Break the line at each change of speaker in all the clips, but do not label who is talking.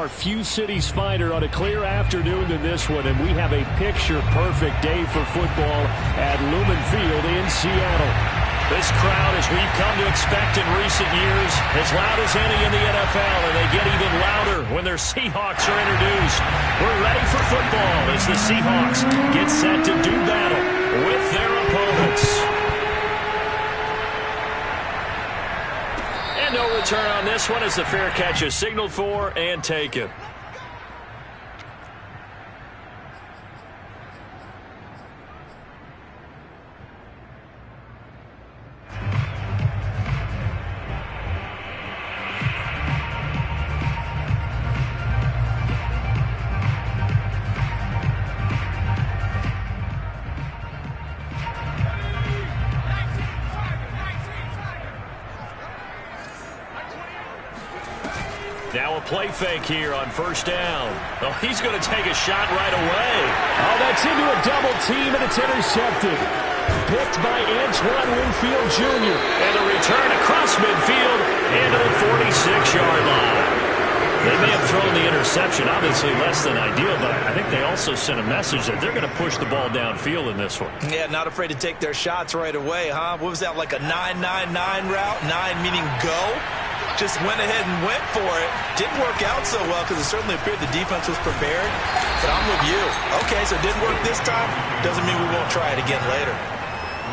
are few cities finer on a clear afternoon than this one, and we have a picture-perfect day for football at Lumen Field in Seattle. This crowd, as we've come to expect in recent years, as loud as any in the NFL, and they get even louder when their Seahawks are introduced. We're ready for football as the Seahawks get set to do battle with their opponents. And no return on this one as the fair catch is signaled for and taken. Now a play fake here on first down. Oh, he's going to take a shot right away. Oh, that's into a double team, and it's intercepted. Picked by Antoine Winfield Jr. And a return across midfield into the 46-yard line. They may have thrown the interception, obviously less than ideal, but I think they also sent a message that they're going to push the ball downfield in this one.
Yeah, not afraid to take their shots right away, huh? What was that, like a 9-9-9 route? 9 meaning go? Just went ahead and went for it. Didn't work out so well because it certainly appeared the defense was prepared. But I'm with you. Okay, so it didn't work this time. Doesn't mean we won't try it again later.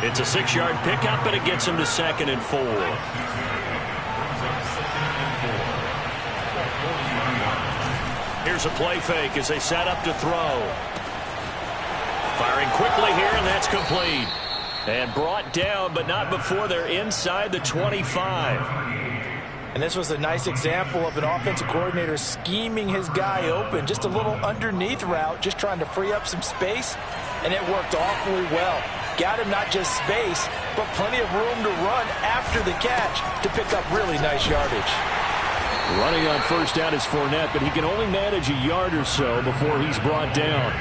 It's a 6-yard pickup, and it gets him to 2nd and 4. Here's a play fake as they set up to throw. Firing quickly here, and that's complete. And brought down, but not before they're inside the 25.
And this was a nice example of an offensive coordinator scheming his guy open. Just a little underneath route, just trying to free up some space, and it worked awfully well. Got him not just space, but plenty of room to run after the catch to pick up really nice yardage.
Running on first down is Fournette, but he can only manage a yard or so before he's brought down.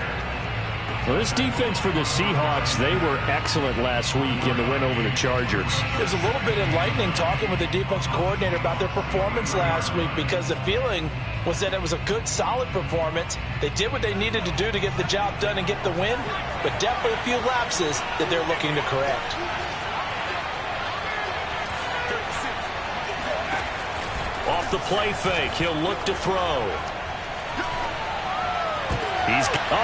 Well, this defense for the Seahawks, they were excellent last week in the win over the Chargers.
It was a little bit enlightening talking with the defense coordinator about their performance last week because the feeling was that it was a good, solid performance. They did what they needed to do to get the job done and get the win, but definitely a few lapses that they're looking to correct.
Off the play fake, he'll look to throw.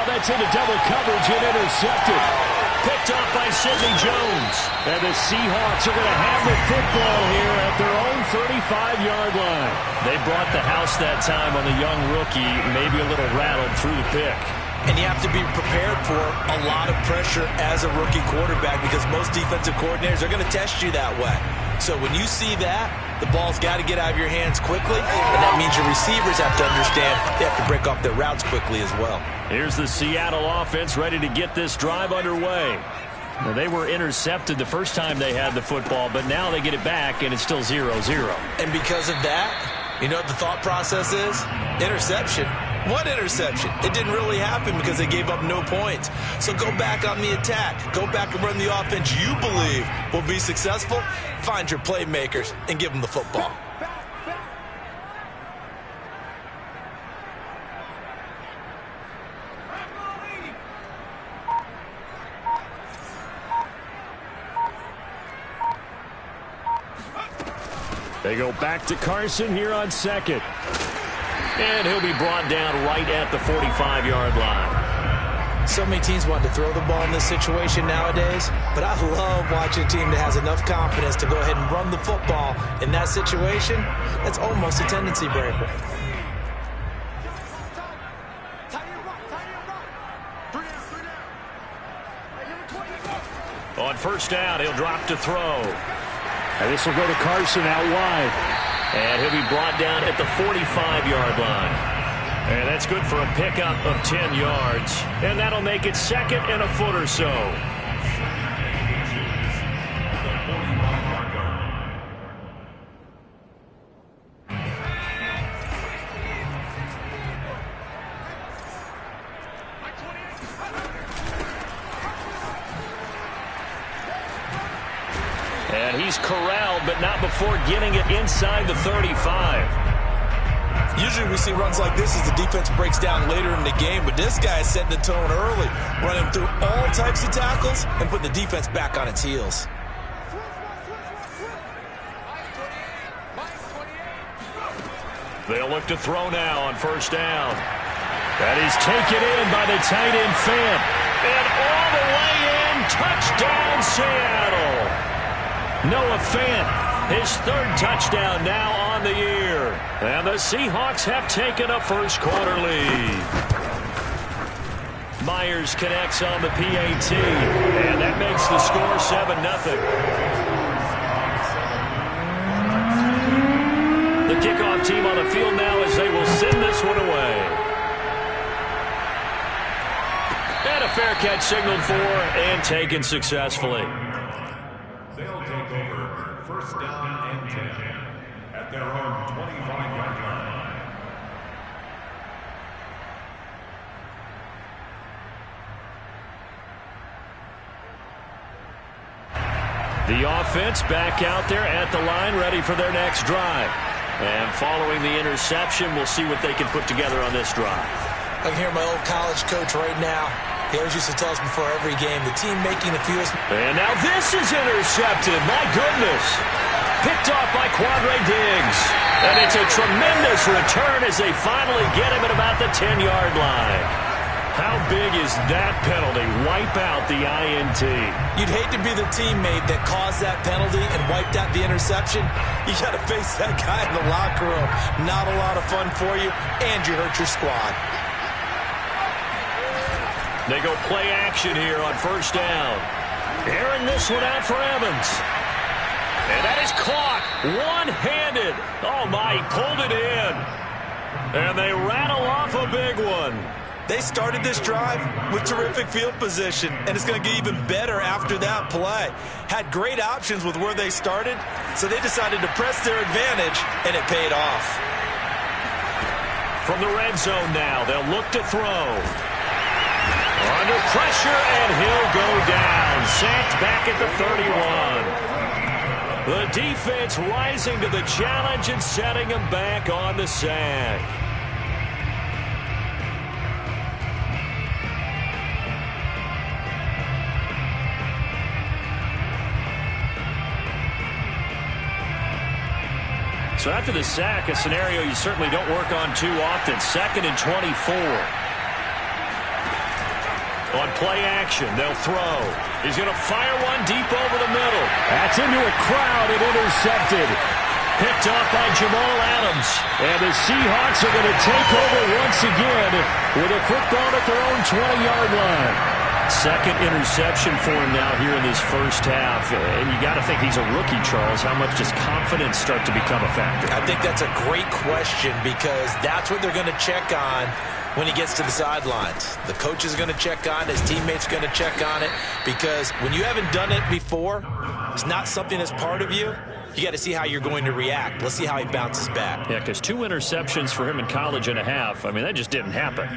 That's into double coverage and intercepted. Picked off by Sidney Jones. And the Seahawks are going to have the football here at their own 35-yard line. They brought the house that time on the young rookie, maybe a little rattled through the pick.
And you have to be prepared for a lot of pressure as a rookie quarterback because most defensive coordinators are going to test you that way. So when you see that, the ball's got to get out of your hands quickly, and that means your receivers have to understand they have to break off their routes quickly as well.
Here's the Seattle offense ready to get this drive underway. Well, they were intercepted the first time they had the football, but now they get it back, and it's still 0-0.
And because of that, you know what the thought process is? Interception. What interception? It didn't really happen because they gave up no points. So go back on the attack. Go back and run the offense you believe will be successful. Find your playmakers and give them the football.
They go back to Carson here on 2nd. And he'll be brought down right at the 45-yard line.
So many teams want to throw the ball in this situation nowadays, but I love watching a team that has enough confidence to go ahead and run the football in that situation. That's almost a tendency breaker.
On first down, he'll drop to throw. And this will go to Carson out wide. And he'll be brought down at the 45-yard line. And that's good for a pickup of 10 yards. And that'll make it 2nd and a foot or so. And he's corralled, but not before getting it inside the 35.
Usually we see runs like this as the defense breaks down later in the game, but this guy is setting the tone early, running through all types of tackles and putting the defense back on its heels.
They'll look to throw now on first down. That is taken in by the tight end Fant. And all the way in, touchdown Seattle. Noah Fant, his third touchdown now on the year. And the Seahawks have taken a first quarter lead. Myers connects on the PAT. And that makes the score 7-0. The kickoff team on the field now as they will send this one away. And a fair catch signaled for and taken successfully.
They'll take over first down and 10 at their own 25-yard line.
The offense back out there at the line, ready for their next drive. And following the interception, we'll see what they can put together on this drive.
I can hear my old college coach right now. He always used to tell us before every game, the team making the fewest.
And now this is intercepted. My goodness. Picked off by Quandre Diggs. And it's a tremendous return as they finally get him at about the 10-yard line. How big is that penalty? Wipe out the INT.
You'd hate to be the teammate that caused that penalty and wiped out the interception. You got to face that guy in the locker room. Not a lot of fun for you, and you hurt your squad.
They go play action here on first down. Airing this one out for Evans. And that is caught one-handed. Oh, my, he pulled it in. And they rattle off a big one.
They started this drive with terrific field position, and it's going to get even better after that play. Had great options with where they started, so they decided to press their advantage, and it paid off.
From the red zone now, they'll look to throw. Under pressure, and he'll go down. Sacked back at the 31. The defense rising to the challenge and setting him back on the sack. So after the sack, a scenario you certainly don't work on too often. 2nd and 24. On play action, they'll throw. He's going to fire one deep over the middle. That's into a crowd and intercepted. Picked off by Jamal Adams. And the Seahawks are going to take over once again with a football at their own 20-yard line. Second interception for him now here in this first half. And you got to think he's a rookie, Charles. How much does confidence start to become a factor?
I think that's a great question because that's what they're going to check on when he gets to the sidelines. The coach is going to check on it. His teammates are going to check on it because when you haven't done it before, it's not something that's part of you. You got to see how you're going to react. Let's see how he bounces back.
Yeah, because 2 interceptions for him in college and a half. I mean, that just didn't happen.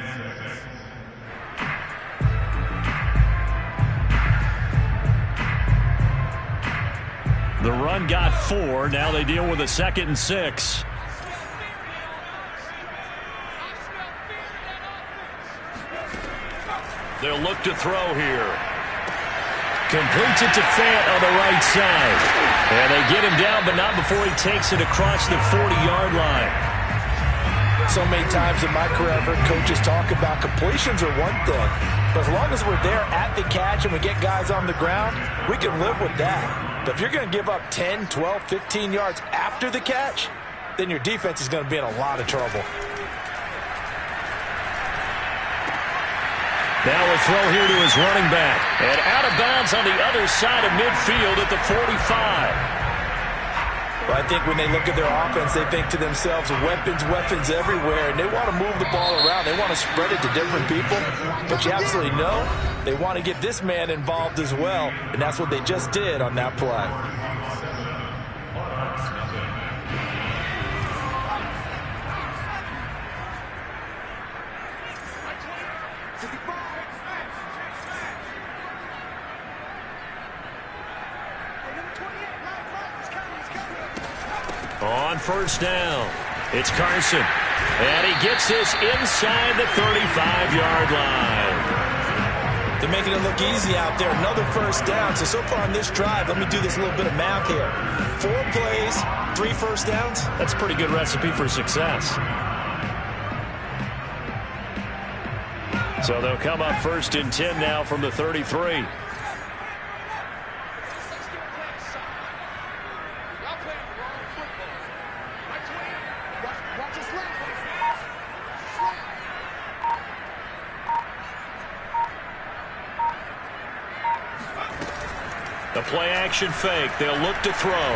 The run got 4. Now they deal with a 2nd and 6. They'll look to throw here. Completes it to Fant on the right side. And they get him down, but not before he takes it across the 40-yard line.
So many times in my career, I've heard coaches talk about completions are one thing. But as long as we're there at the catch and we get guys on the ground, we can live with that. But if you're going to give up 10, 12, 15 yards after the catch, then your defense is going to be in a lot of trouble.
Now a throw here to his running back. And out of bounds on the other side of midfield at the 45.
Well, I think when they look at their offense, they think to themselves, weapons everywhere, and they want to move the ball around. They want to spread it to different people. But you absolutely know they want to get this man involved as well, and that's what they just did on that play.
On first down, it's Carson. And he gets this inside the 35-yard line.
They're making it look easy out there. Another first down. So far on this drive, let me do this little bit of math here. 4 plays, 3 first downs.
That's a pretty good recipe for success. So they'll come up 1st and 10 now from the 33. The play-action fake. They'll look to throw.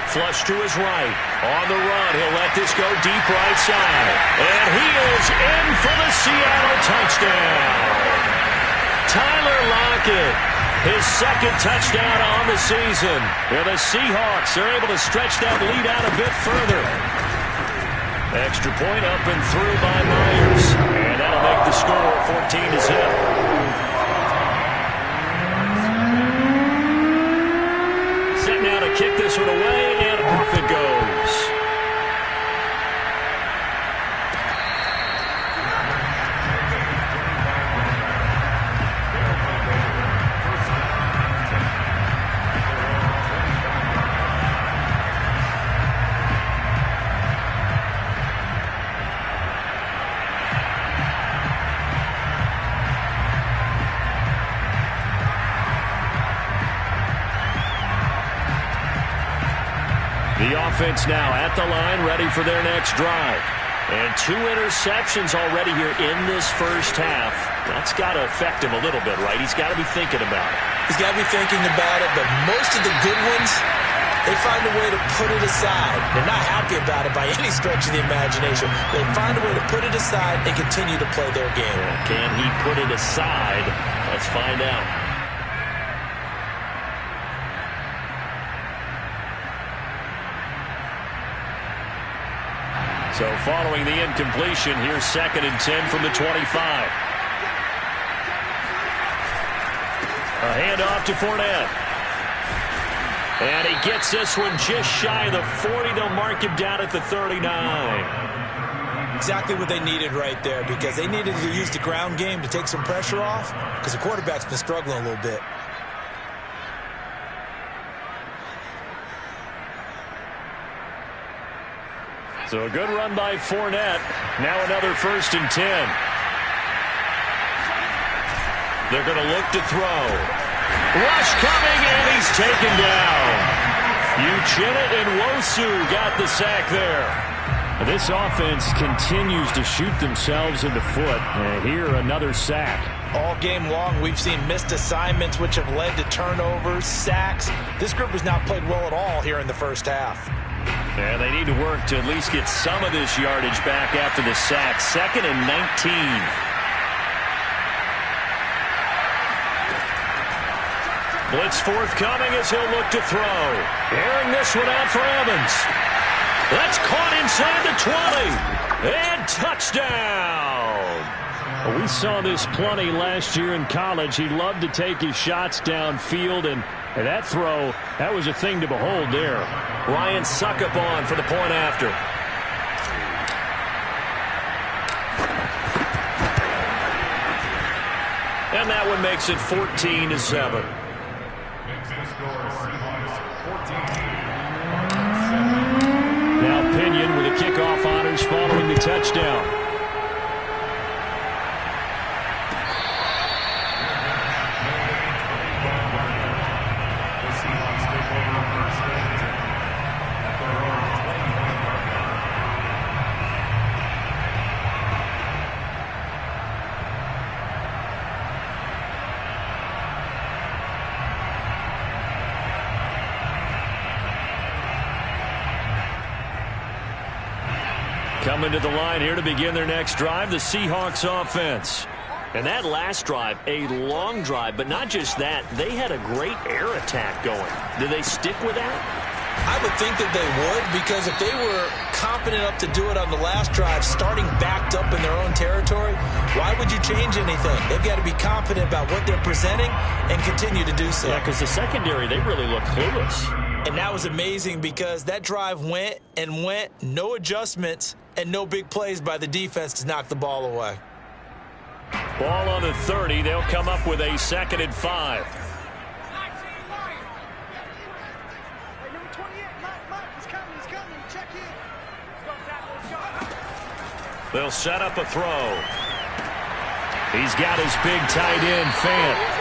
Flush to his right. On the run. He'll let this go deep right side. And he is in for the Seattle touchdown. Tyler Lockett, his 2nd touchdown on the season. And the Seahawks are able to stretch that lead out a bit further. Extra point up and through by Myers. And that'll make the score 14-0. Set now to kick this one away, and off it goes. The offense now at the line, ready for their next drive. And 2 interceptions already here in this first half. That's got to affect him a little bit, right? He's got to be thinking about it.
He's got to be thinking about it, but most of the good ones, they find a way to put it aside. They're not happy about it by any stretch of the imagination. They find a way to put it aside and continue to play their game.
Can he put it aside? Let's find out. So following the incompletion, here's 2nd and 10 from the 25. A handoff to Fournette. And he gets this one just shy of the 40. They'll mark him down at the 39.
Exactly what they needed right there, because they needed to use the ground game to take some pressure off, because the quarterback's been struggling a little bit.
So a good run by Fournette. Now another 1st and 10. They're going to look to throw. Rush coming, and he's taken down. Uchenna Nwosu got the sack there.
This offense continues to shoot themselves in the foot. Here, another sack.
All game long, we've seen missed assignments, which have led to turnovers, sacks. This group has not played well at all here in the first half.
And they need to work to at least get some of this yardage back after the sack. 2nd and 19. Blitz forthcoming as he'll look to throw. Airing this one out for Evans. That's caught inside the 20. And touchdown.
We saw this plenty last year in college. He loved to take his shots downfield, and that throw, that was a thing to behold there.
Ryan Succop on for the point after. And that one makes it 14-7.
Now Pinion with the kickoff honors following the touchdown.
Coming to the line here to begin their next drive, the Seahawks offense. And that last drive, a long drive, but not just that. They had a great air attack going. Do they stick with that?
I would think that they would, because if they were confident enough to do it on the last drive, starting backed up in their own territory, why would you change anything? They've got to be confident about what they're presenting and continue to do so.
Yeah, because the secondary, they really look clueless.
And that was amazing, because that drive went and went, no adjustments, and no big plays by the defense to knock the ball away.
Ball on the 30. They'll come up with a 2nd and 5. They'll set up a throw. He's got his big tight end, Fant.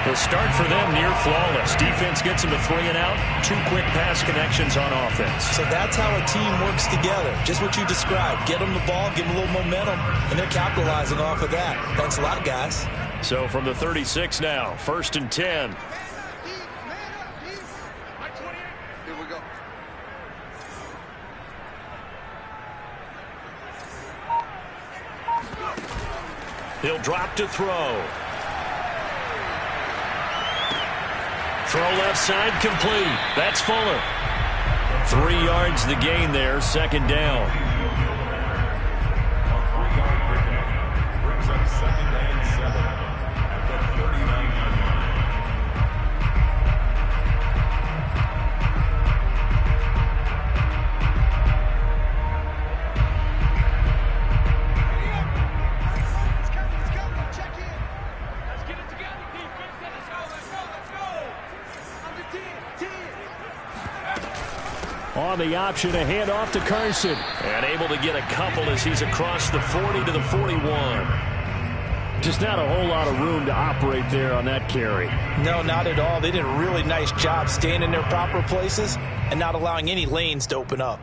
The start for them near flawless. Defense gets him to 3 and out. 2 quick pass connections on offense.
So that's how a team works together. Just what you described. Get them the ball, give them a little momentum, and they're capitalizing off of that. Thanks a lot, guys.
So from the 36 now, 1st and 10.
Here we go.
He'll drop to throw. Throw left side complete. That's Fuller. 3 yards the gain there, 2nd down.
A 3-yard pickup brings up 2nd and 7 at the 39-yard line.
On the option, a handoff to Carson.
And able to get a couple as he's across the 40 to the 41.
Just not a whole lot of room to operate there on that carry.
No, not at all. They did a really nice job staying in their proper places and not allowing any lanes to open up.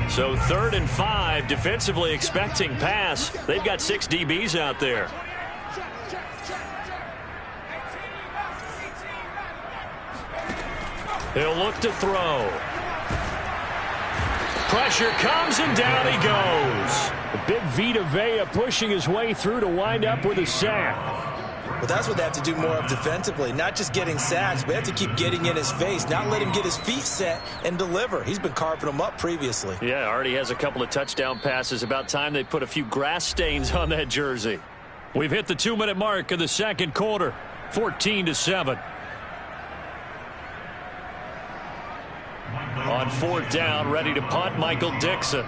So 3rd and 5, defensively expecting pass. They've got 6 DBs out there. He'll look to throw. Pressure comes, and down he goes.
The big Vita Vea pushing his way through to wind up with a sack.
But that's what they have to do more of defensively. Not just getting sacks, but they have to keep getting in his face. Not let him get his feet set and deliver. He's been carving them up previously.
Yeah, already has a couple of touchdown passes. About time they put a few grass stains on that jersey. We've hit the 2-minute mark of the 2nd quarter. 14-7. On 4th down, ready to punt, Michael Dixon.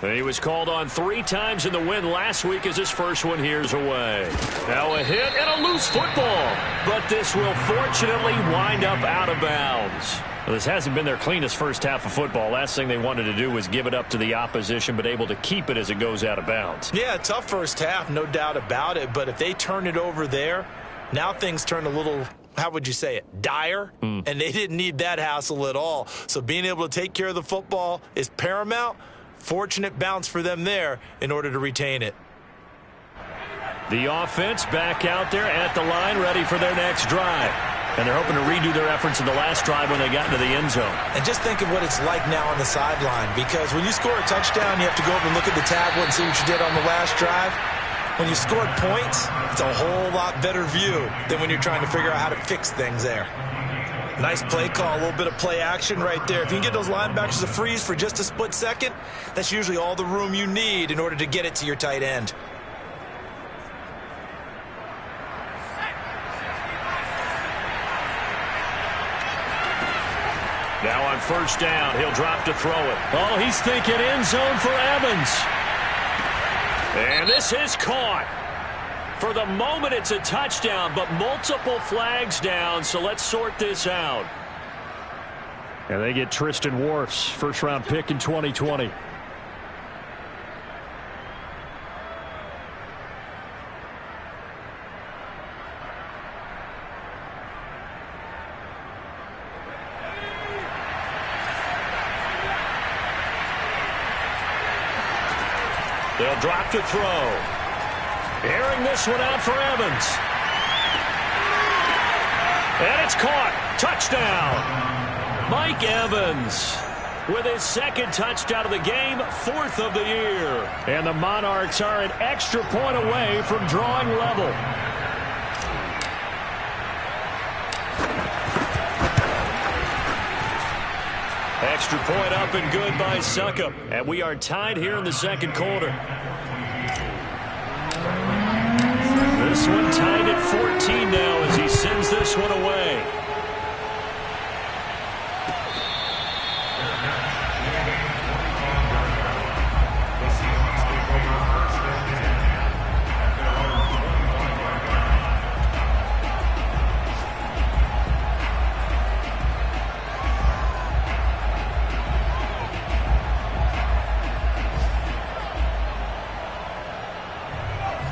He was called on 3 times in the win last week as his first one here's away. Now a hit and a loose football. But this will fortunately wind up out of bounds. Well, this hasn't been their cleanest first half of football. Last thing they wanted to do was give it up to the opposition, but able to keep it as it goes out of bounds.
Yeah, tough first half, no doubt about it. But if they turn it over there, now things turn a little, how would you say it, dire? And they didn't need that hassle at all. So being able to take care of the football is paramount. Fortunate bounce for them there in order to retain it.
The offense back out there at the line, ready for their next drive. And they're hoping to redo their efforts in the last drive when they got into the end zone.
And just think of what it's like now on the sideline, because when you score a touchdown, you have to go over and look at the tablet and see what you did on the last drive. When you scored points, it's a whole lot better view than when you're trying to figure out how to fix things there. Nice play call, a little bit of play action right there. If you can get those linebackers to freeze for just a split second, that's usually all the room you need in order to get it to your tight end.
Now on 1st down, he'll drop to throw it. Oh, he's thinking end zone for Evans. And this is caught. For the moment, it's a touchdown, but multiple flags down, so let's sort this out.
And they get Tristan Wirfs, first-round pick in 2020.
They'll drop to throw. Airing this one out for Evans. And it's caught. Touchdown. Mike Evans with his 2nd touchdown of the game, 4th of the year.
And the Monarchs are an extra point away from drawing level.
Extra point up and good by Succop. And we are tied here in the 2nd quarter. This one tied at 14 now as he sends gives this one away.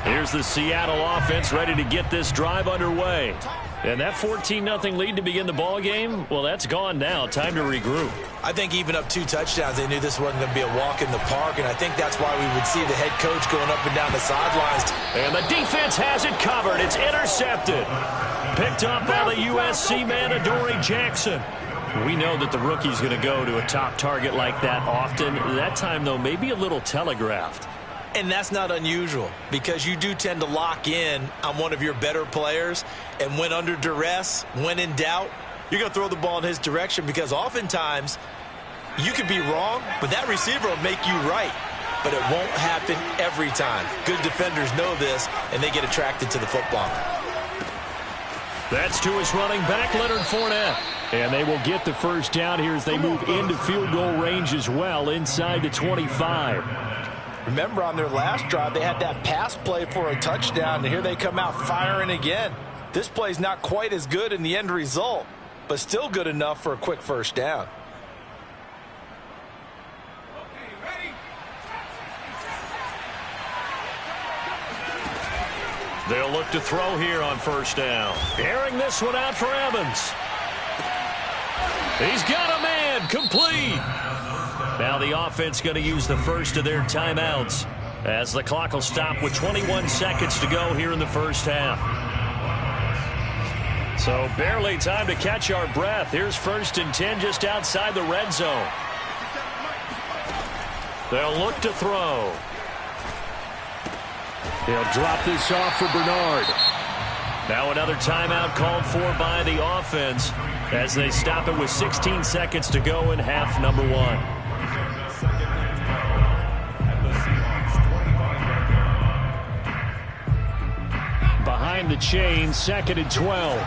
Here's the Seattle offense ready to get this drive underway. And that 14-0 lead to begin the ball game, well, that's gone now. Time to regroup.
I think even up 2 touchdowns, they knew this wasn't going to be a walk in the park, and I think that's why we would see the head coach going up and down the sidelines.
And the defense has it covered. It's intercepted. Picked up by the USC man, Adoree Jackson. We know that the rookie's going to go to a top target like that often. That time, though, maybe a little telegraphed.
And that's not unusual because you do tend to lock in on one of your better players, and when under duress, when in doubt, you're going to throw the ball in his direction because oftentimes you could be wrong, but that receiver will make you right. But it won't happen every time. Good defenders know this, and they get attracted to the football.
That's to his running back, Leonard Fournette.
And they will get the first down here as they move into field goal range as well, inside the 25.
Remember, on their last drive, they had that pass play for a touchdown, and here they come out firing again. This play's not quite as good in the end result, but still good enough for a quick first down.
They'll look to throw here on first down. Airing this one out for Evans. He's got a man, complete. Now the offense going to use the first of their timeouts as the clock will stop with 21 seconds to go here in the first half. So barely time to catch our breath. Here's 1st and 10 just outside the red zone. They'll look to throw.
They'll drop this off for Bernard.
Now another timeout called for by the offense as they stop it with 16 seconds to go in half number 1.
Behind the chain, 2nd and 12.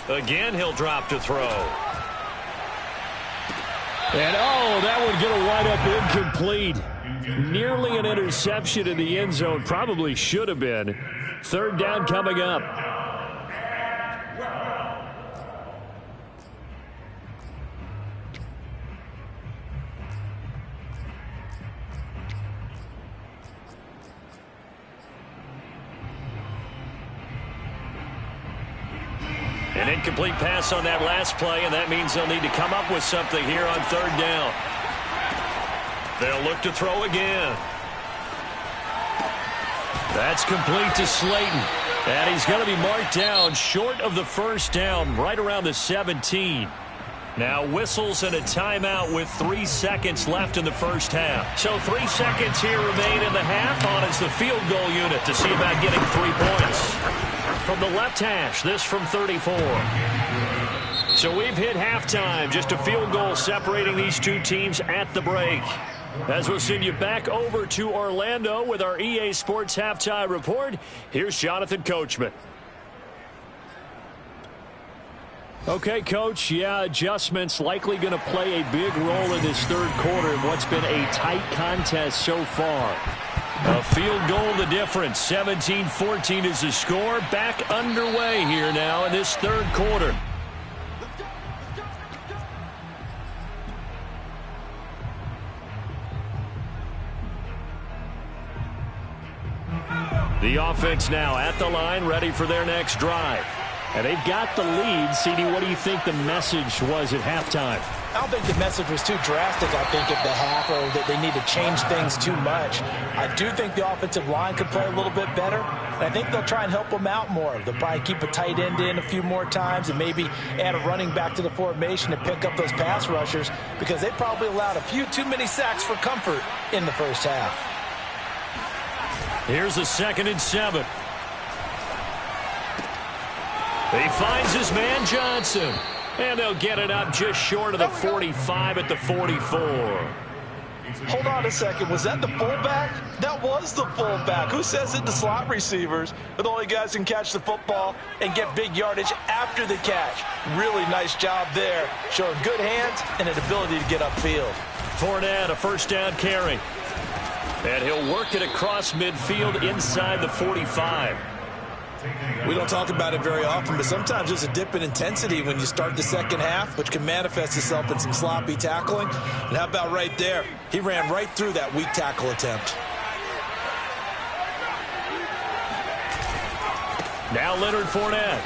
Again, he'll drop to throw.
And, oh, that would get a wide-up incomplete. Nearly an interception in the end zone. Probably should have been. 3rd down coming up.
An incomplete pass on that last play, and that means they'll need to come up with something here on 3rd down. They'll look to throw again. That's complete to Slayton. And he's going to be marked down short of the first down, right around the 17. Now whistles and a timeout with 3 seconds left in the first half. So 3 seconds here remain in the half. On is the field goal unit to see about getting 3 points. From the left hash, this from 34. So we've hit halftime. Just a field goal separating these two teams at the break. As we'll send you back over to Orlando with our EA Sports Halftime Report, here's Jonathan Coachman.
Okay, Coach, yeah, adjustments likely going to play a big role in this 3rd quarter in what's been a tight contest so far.
A field goal the difference. 17-14 is the score. Back underway here now in this 3rd quarter. The offense now at the line, ready for their next drive.
And they've got the lead. CD, what do you think the message was at halftime?
I don't think the message was too drastic, I think, at the half, or that they need to change things too much. I do think the offensive line could play a little bit better, and I think they'll try and help them out more. They'll probably keep a tight end in a few more times and maybe add a running back to the formation to pick up those pass rushers, because they probably allowed a few too many sacks for comfort in the first half.
Here's a 2nd and 7. He finds his man Johnson. And they'll get it up just short of the 45 at the 44.
Hold on a second. Was that the fullback? That was the fullback. Who says it to slot receivers? They're the only guys who can catch the football and get big yardage after the catch. Really nice job there, showing good hands and an ability to get upfield.
Fournette, a 1st down carry. And he'll work it across midfield inside the 45.
We don't talk about it very often, but sometimes there's a dip in intensity when you start the second half, which can manifest itself in some sloppy tackling. And how about right there? He ran right through that weak tackle attempt.
Now Leonard Fournette.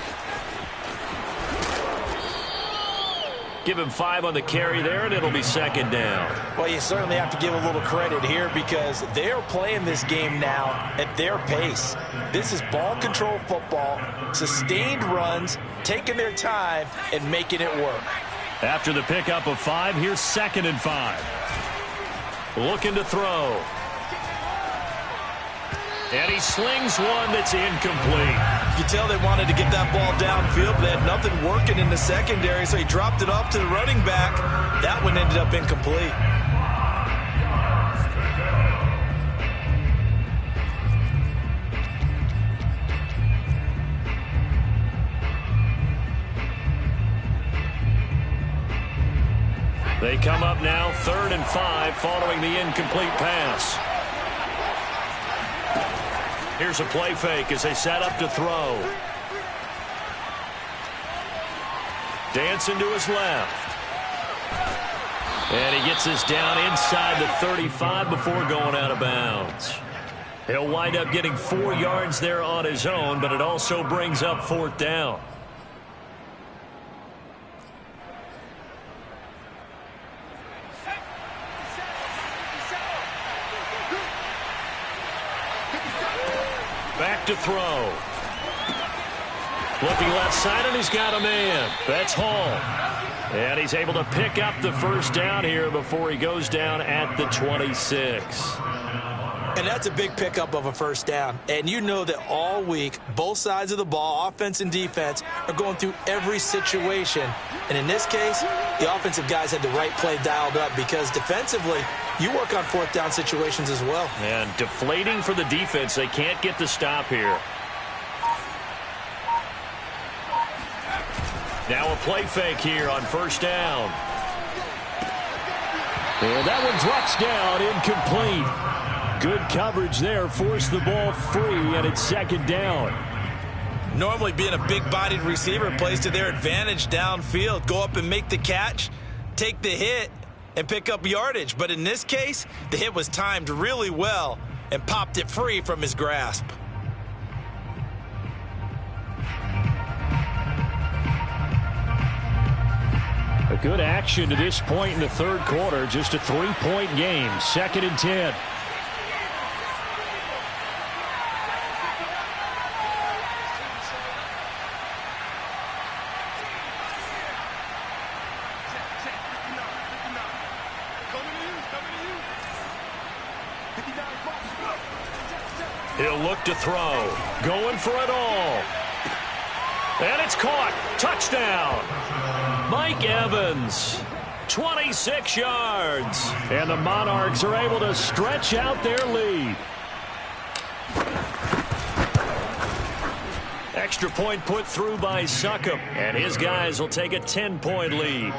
Give him 5 on the carry there, and it'll be 2nd down.
Well, you certainly have to give a little credit here, because they're playing this game now at their pace. This is ball control football, sustained runs, taking their time, and making it work.
After the pickup of 5, here's 2nd and 5. Looking to throw. And he slings one that's incomplete.
You can tell they wanted to get that ball downfield, but they had nothing working in the secondary, so he dropped it off to the running back. That one ended up incomplete.
They come up now 3rd and 5 following the incomplete pass. Here's a play fake as they set up to throw. Dancing to his left. And he gets this down inside the 35 before going out of bounds. He'll wind up getting 4 yards there on his own, but it also brings up 4th down. Back to throw. Looking left side, and he's got a man. That's Hall. And he's able to pick up the 1st down here before he goes down at the 26.
And that's a big pickup of a 1st down. And you know that all week, both sides of the ball, offense and defense, are going through every situation. And in this case, the offensive guys had the right play dialed up, because defensively, you work on 4th down situations as well.
And deflating for the defense. They can't get the stop here. Now a play fake here on 1st down.
And that one drops down, incomplete. Good coverage there, forced the ball free, and it's 2nd down.
Normally, being a big-bodied receiver plays to their advantage downfield. Go up and make the catch, take the hit, and pick up yardage. But in this case, the hit was timed really well and popped it free from his grasp.
A good action to this point in the 3rd quarter. Just a 3-point game. 2nd and 10.
He'll look to throw. Going for it all. And it's caught. Touchdown. Mike Evans. 26 yards.
And the Monarchs are able to stretch out their lead.
Extra point put through by Succop. And his guys will take a 10-point lead.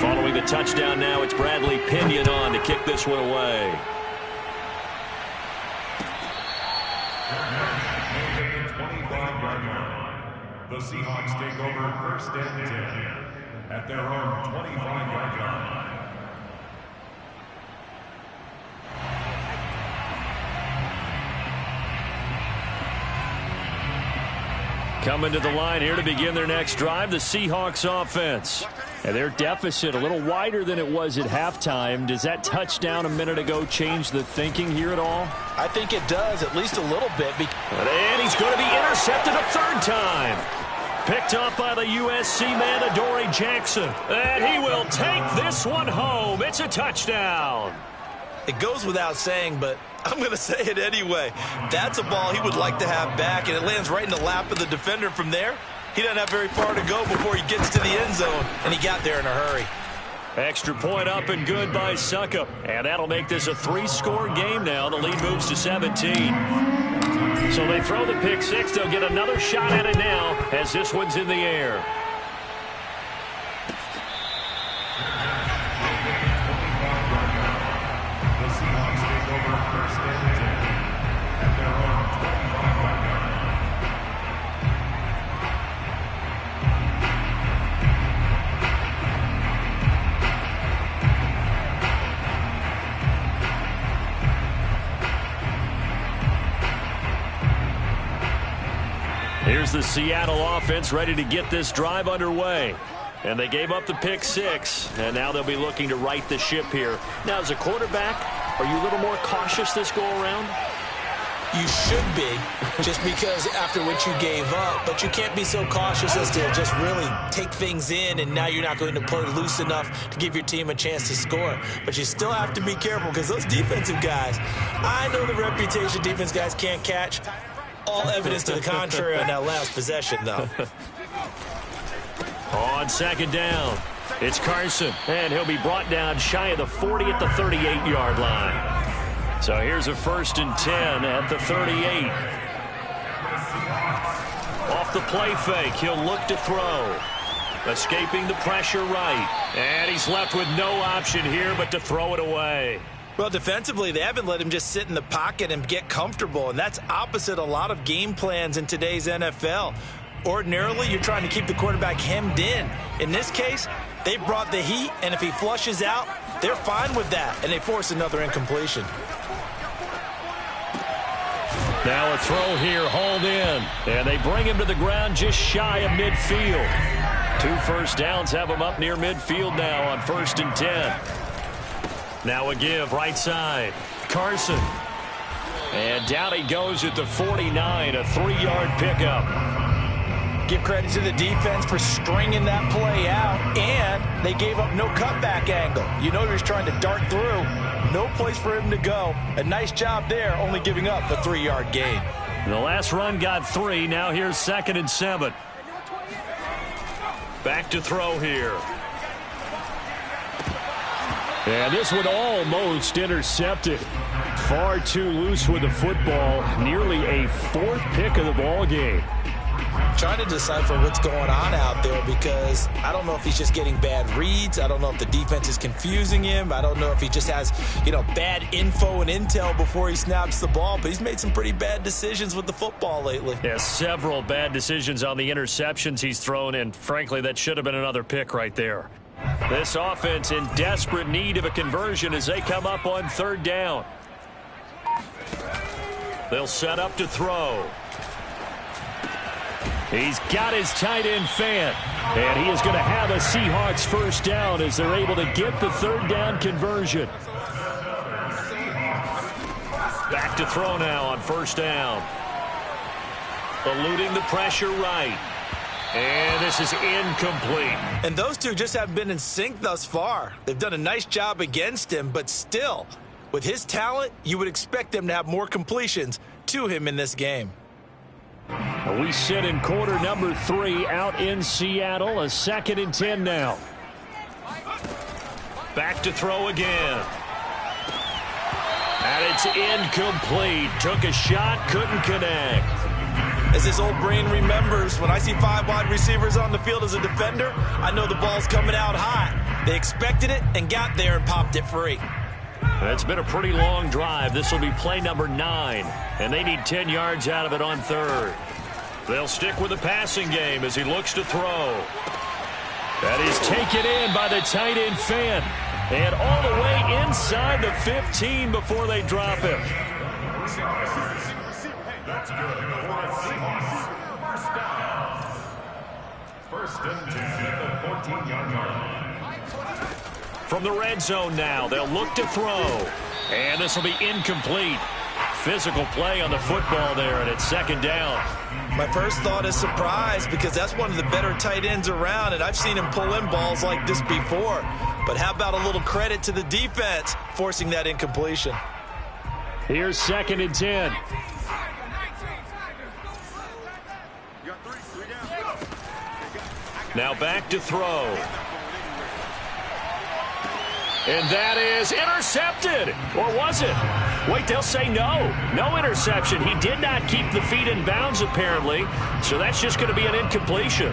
Following the touchdown now, it's Bradley Pinion on to kick this one away.
The Seahawks take over 1st and 10 at their own 25-yard line.
Coming to the line here to begin their next drive, the Seahawks offense. And their deficit a little wider than it was at halftime. Does that touchdown a minute ago change the thinking here at all?
I think it does, at least a little bit.
And he's going to be intercepted a third time. Picked up by the USC man, Adoree Jackson. And he will take this one home. It's a touchdown.
It goes without saying, but I'm going to say it anyway. That's a ball he would like to have back, and it lands right in the lap of the defender from there. He doesn't have very far to go before he gets to the end zone, and he got there in a hurry.
Extra point up and good by Succop. And that'll make this a 3-score game now. The lead moves to 17. So they throw the pick six. They'll get another shot at it now as this one's in the air.
The Seahawks take over first and 10 at their own 25-yard line.
Here's the Seattle offense ready to get this drive underway. And they gave up the pick six, and now they'll be looking to right the ship here. Now, as a quarterback, are you a little more cautious this go-around?
You should be, just because after what you gave up. But you can't be so cautious as to just really take things in, and now you're not going to play loose enough to give your team a chance to score. But you still have to be careful, because those defensive guys, I know the reputation defense guys can't catch. All evidence to the contrary on that last possession, though.
On second down, it's Carson, and he'll be brought down shy of the 40 at the 38-yard line. So here's a 1st and 10 at the 38. Off the play fake, he'll look to throw. Escaping the pressure right, and he's left with no option here but to throw it away.
Well, defensively, they haven't let him just sit in the pocket and get comfortable, and that's opposite a lot of game plans in today's NFL. Ordinarily, you're trying to keep the quarterback hemmed in. In this case, they brought the heat, and if he flushes out, they're fine with that, and they force another incompletion.
Now a throw here, hauled in, and they bring him to the ground just shy of midfield. 2 first downs have him up near midfield now on 1st and 10. Now a give right side. Carson. And down he goes at the 49, a 3-yard pickup.
Give credit to the defense for stringing that play out, and they gave up no cutback angle. You know he was trying to dart through. No place for him to go. A nice job there, only giving up a 3-yard gain.
The last run got 3. Now here's 2nd and 7. Back to throw here. And this one almost intercepted. Far too loose with the football. Nearly a 4th pick of the ball game.
Trying to decipher what's going on out there, because I don't know if he's just getting bad reads. I don't know if the defense is confusing him. I don't know if he just has, bad info and intel before he snaps the ball. But he's made some pretty bad decisions with the football lately.
Yeah, several bad decisions on the interceptions he's thrown, and frankly, that should have been another pick right there. This offense in desperate need of a conversion as they come up on 3rd down. They'll set up to throw. He's got his tight end Fant, and he is going to have a Seahawks 1st down as they're able to get the 3rd down conversion. Back to throw now on 1st down. Eluding the pressure right. And this is incomplete.
And those two just haven't been in sync thus far. They've done a nice job against him, but still, with his talent, you would expect them to have more completions to him in this game.
We sit in quarter number 3 out in Seattle. A 2nd and 10 now. Back to throw again. And it's incomplete. Took a shot, couldn't connect.
As his old brain remembers, when I see 5 wide receivers on the field as a defender, I know the ball's coming out hot. They expected it and got there and popped it free.
It's been a pretty long drive. This will be play number 9, and they need 10 yards out of it on 3rd. They'll stick with the passing game as he looks to throw. That is taken in by the tight end Fant, and all the way inside the 15 before they drop him.
That's good for a Seahawks 1st down. First and 10 at the 14-yard line.
From the red zone now, they'll look to throw. And this will be incomplete. Physical play on the football there, and it's second down.
My first thought is surprise, because that's one of the better tight ends around, and I've seen him pull in balls like this before. But how about a little credit to the defense forcing that incompletion?
Here's second and 10. Now back to throw. And that is intercepted. Or was it? Wait, they'll say no. No interception. He did not keep the feet in bounds, apparently. So that's just going to be an incompletion.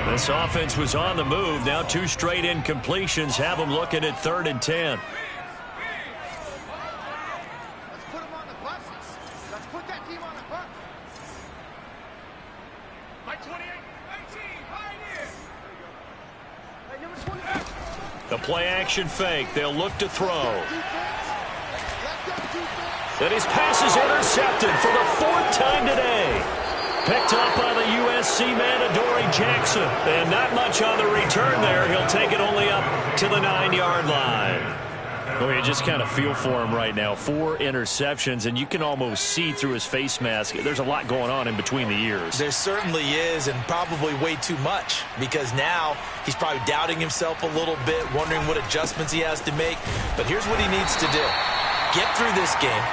This offense was on the move. Now 2 straight incompletions have them looking at 3rd and 10.
Let's put them on the buses. Let's put that team on the bus. Mike 28. 19. Pioneer. Hey, number 28.
The play-action fake. They'll look to throw. And his pass is intercepted for the 4th time today. Picked up by the USC man, Adoree Jackson. And not much on the return there. He'll take it only up to the 9-yard line. Well, you just kind of feel for him right now. 4 interceptions, and you can almost see through his face mask. There's a lot going on in between the ears.
There certainly is, and probably way too much, because now he's probably doubting himself a little bit, wondering what adjustments he has to make. But here's what he needs to do. Get through this game,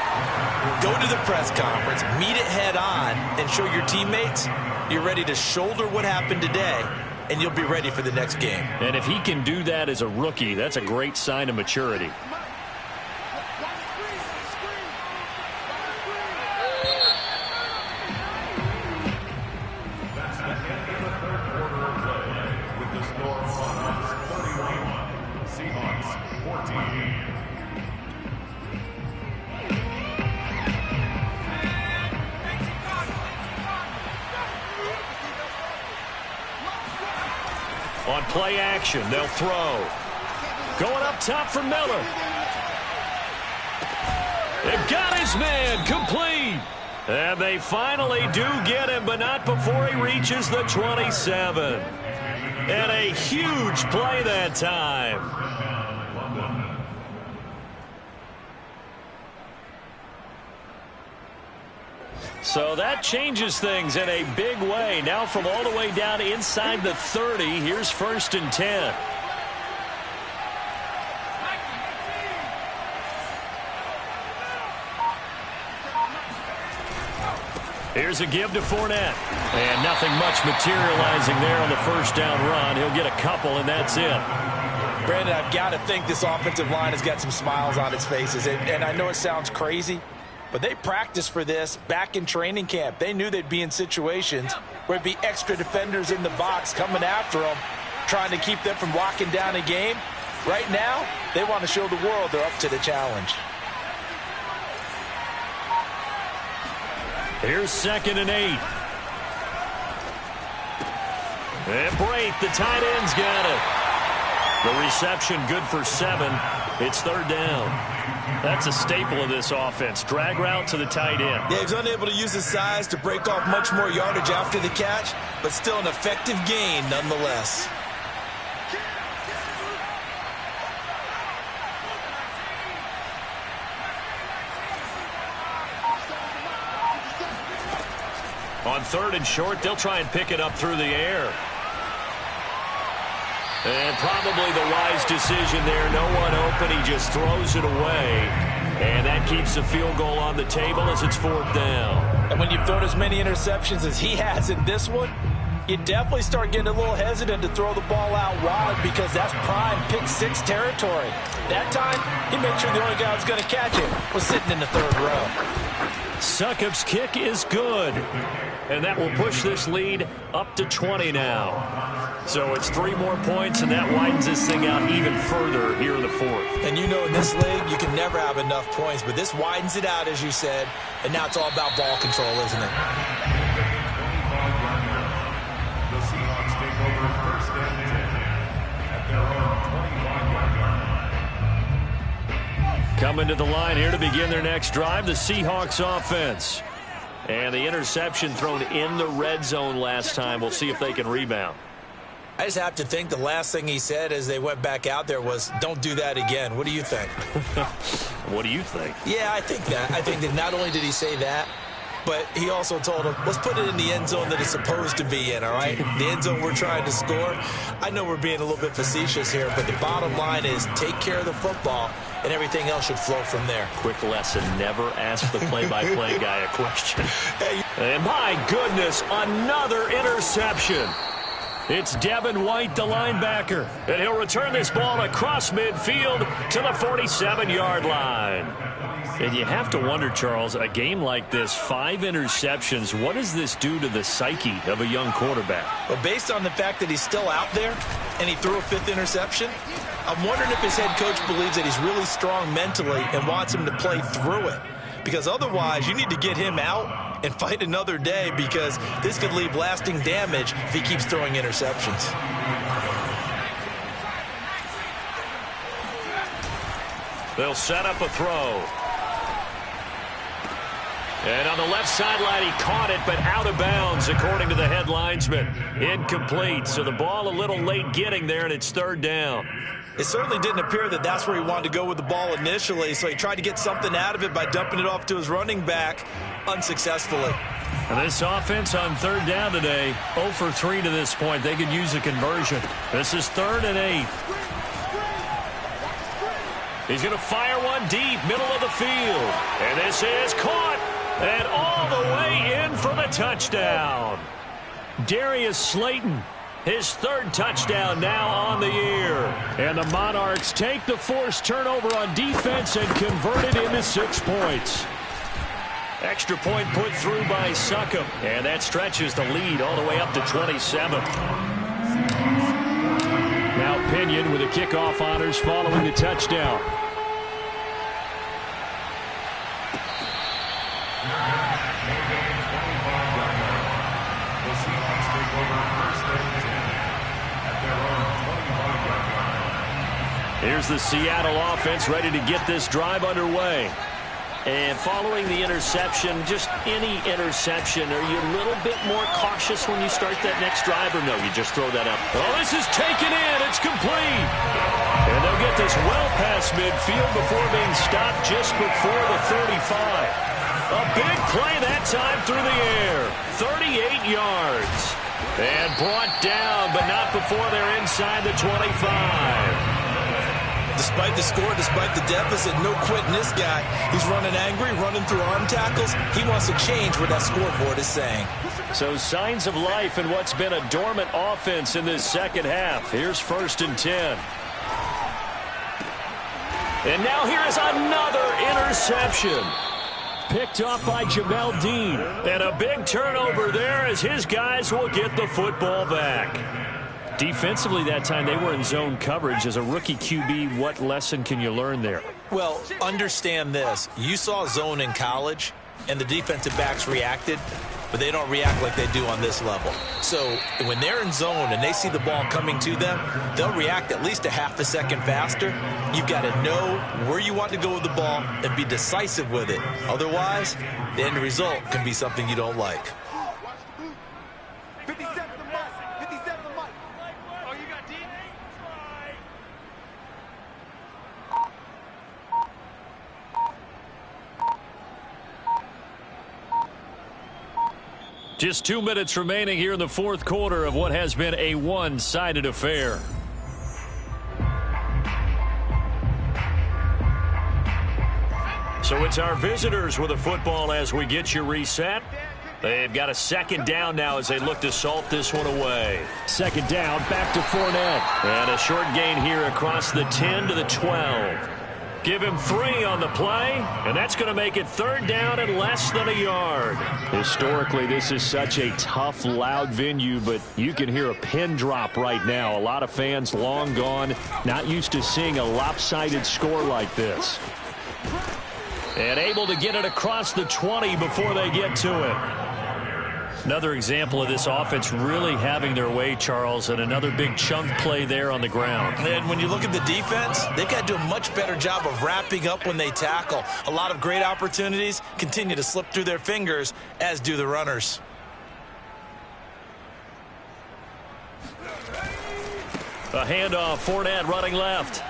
go to the press conference, meet it head on, and show your teammates you're ready to shoulder what happened today, and you'll be ready for the next game.
And if he can do that as a rookie, that's a great sign of maturity.
That's the end of the third quarter of play, with the score Seahawks 31, Seahawks 14.
On play action, they'll throw. Going up top for Miller. They've got his man complete. And they finally do get him, but not before he reaches the 27. And a huge play that time. So that changes things in a big way. Now from all the way down inside the 30, here's 1st and 10. Here's a give to Fournette. And nothing much materializing there on the first down run. He'll get a couple, and that's it.
Brandon, I've got to think this offensive line has got some smiles on its faces. And I know it sounds crazy, but they practiced for this back in training camp. They knew they'd be in situations where there'd be extra defenders in the box coming after them, trying to keep them from locking down a game. Right now, they want to show the world they're up to the challenge.
Here's 2nd and 8. And Brate, the tight end's got it. The reception good for 7. It's 3rd down. That's a staple of this offense. Drag route to the tight end.
Yeah, he's unable to use his size to break off much more yardage after the catch, but still an effective gain nonetheless.
On 3rd and short, they'll try and pick it up through the air. And probably the wise decision there. No one open. He just throws it away. And that keeps the field goal on the table as it's 4th down.
And when you've thrown as many interceptions as he has in this one, you definitely start getting a little hesitant to throw the ball out wide, because that's prime pick-6 territory. That time, he made sure the only guy who was going to catch it was sitting in the 3rd row.
Succop's kick is good. And that will push this lead up to 20 now. So it's 3 more points, and that widens this thing out even further here in the 4th.
And you know, in this league, you can never have enough points, but this widens it out, as you said, and now it's all about ball control, isn't it?
The Seahawks take over 1st and 10 at their own 25-yard line.
Coming to the line here to begin their next drive, the Seahawks offense. And the interception thrown in the red zone last time. We'll see if they can rebound.
I just have to think the last thing he said as they went back out there was, don't do that again. What do you think?
What do you think?
Yeah, I think that. I think that not only did he say that, but he also told him, let's put it in the end zone that it's supposed to be in, all right? The end zone we're trying to score. I know we're being a little bit facetious here, but the bottom line is take care of the football, and everything else should flow from there.
Quick lesson, never ask the play-by-play guy a question. And my goodness, another interception. It's Devin White, the linebacker, and he'll return this ball across midfield to the 47-yard line. And you have to wonder, Charles, a game like this, 5 interceptions, what does this do to the psyche of a young quarterback?
Well, based on the fact that he's still out there and he threw a 5th interception, I'm wondering if his head coach believes that he's really strong mentally and wants him to play through it. Because otherwise, you need to get him out and fight another day, because this could leave lasting damage if he keeps throwing interceptions.
They'll set up a throw. And on the left sideline, he caught it, but out of bounds, according to the head linesman. Incomplete, so the ball a little late getting there, and it's 3rd down.
It certainly didn't appear that that's where he wanted to go with the ball initially, so he tried to get something out of it by dumping it off to his running back unsuccessfully.
And this offense on 3rd down today, 0 for 3 to this point. They could use a conversion. This is 3rd and 8. He's going to fire one deep, middle of the field. And this is caught. And all the way in for the touchdown. Darius Slayton, his 3rd touchdown now on the year. And the Monarchs take the forced turnover on defense and convert it into 6 points. Extra point put through by Succop. And that stretches the lead all the way up to 27. Now Pinion with the kickoff honors following the touchdown. Here's the Seattle offense ready to get this drive underway. And following the interception, just any interception, are you a little bit more cautious when you start that next drive, or no, you just throw that up? Oh, this is taken in. It's complete. And they'll get this well past midfield before being stopped just before the 35. A big play that time through the air. 38 yards. And brought down, but not before they're inside the 25.
Despite the score, despite the deficit, no quitting this guy. He's running angry, running through arm tackles. He wants to change what that scoreboard is saying.
So signs of life in what's been a dormant offense in this second half. Here's 1st and 10. And now here is another interception. Picked off by Jamel Dean. And a big turnover there as his guys will get the football back. Defensively that time, they were in zone coverage. As a rookie QB, what lesson can you learn there?
Well, understand this. You saw zone in college, and the defensive backs reacted, but they don't react like they do on this level. So when they're in zone and they see the ball coming to them, they'll react at least a half a second faster. You've got to know where you want to go with the ball and be decisive with it. Otherwise, the end result can be something you don't like.
57 to Mike. 57 to Mike. Oh, you got D?
Just 2 minutes remaining here in the 4th quarter of what has been a one-sided affair. So it's our visitors with the football as we get you reset. They've got a 2nd down now as they look to salt this one away. 2nd down, back to Fournette. And a short gain here across the 10 to the 12. Give him 3 on the play, and that's going to make it 3rd down and less than a yard. Historically, this is such a tough, loud venue, but you can hear a pin drop right now. A lot of fans long gone, not used to seeing a lopsided score like this. And able to get it across the 20 before they get to it. Another example of this offense really having their way, Charles, and another big chunk play there on the ground.
And when you look at the defense, they've got to do a much better job of wrapping up when they tackle. A lot of great opportunities continue to slip through their fingers, as do the runners.
A handoff, Fournette running left.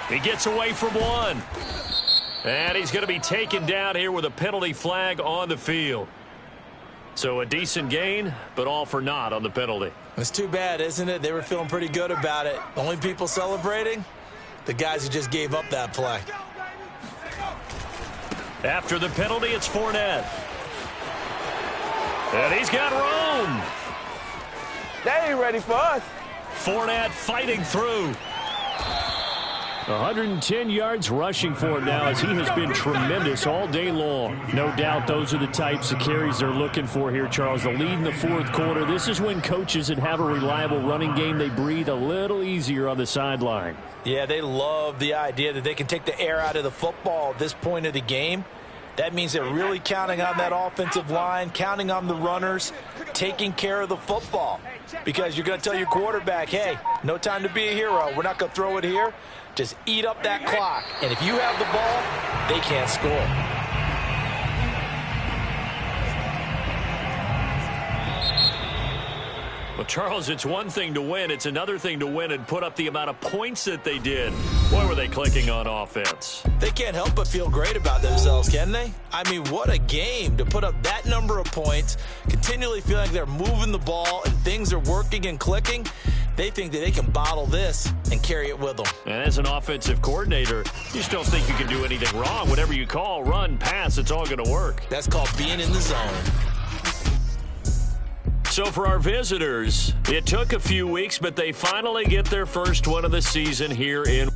He gets away from one. And he's going to be taken down here with a penalty flag on the field. So a decent gain, but all for naught on the penalty.
It's too bad, isn't it? They were feeling pretty good about it. The only people celebrating, the guys who just gave up that play.
After the penalty, it's Fournette. And he's got room.
They ain't ready for us.
Fournette fighting through.
110 yards rushing for him now, as he has been tremendous all day long. No doubt those are the types of carries they're looking for here, Charles. The lead in the fourth quarter. This is when coaches that have a reliable running game, they breathe a little easier on the sideline.
Yeah, they love the idea that they can take the air out of the football at this point of the game. That means they're really counting on that offensive line, counting on the runners, taking care of the football. Because you're going to tell your quarterback, hey, no time to be a hero. We're not going to throw it here. Just eat up that clock. And if you have the ball, they can't score.
Well, Charles, it's one thing to win. It's another thing to win and put up the amount of points that they did. Boy, were they clicking on offense.
They can't help but feel great about themselves, can they? I mean, what a game to put up that number of points, continually feeling like they're moving the ball and things are working and clicking. They think that they can bottle this and carry it with them.
And as an offensive coordinator, you just don't think you can do anything wrong. Whatever you call, run, pass, it's all going to work.
That's called being in the zone.
So for our visitors, it took a few weeks, but they finally get their first one of the season here in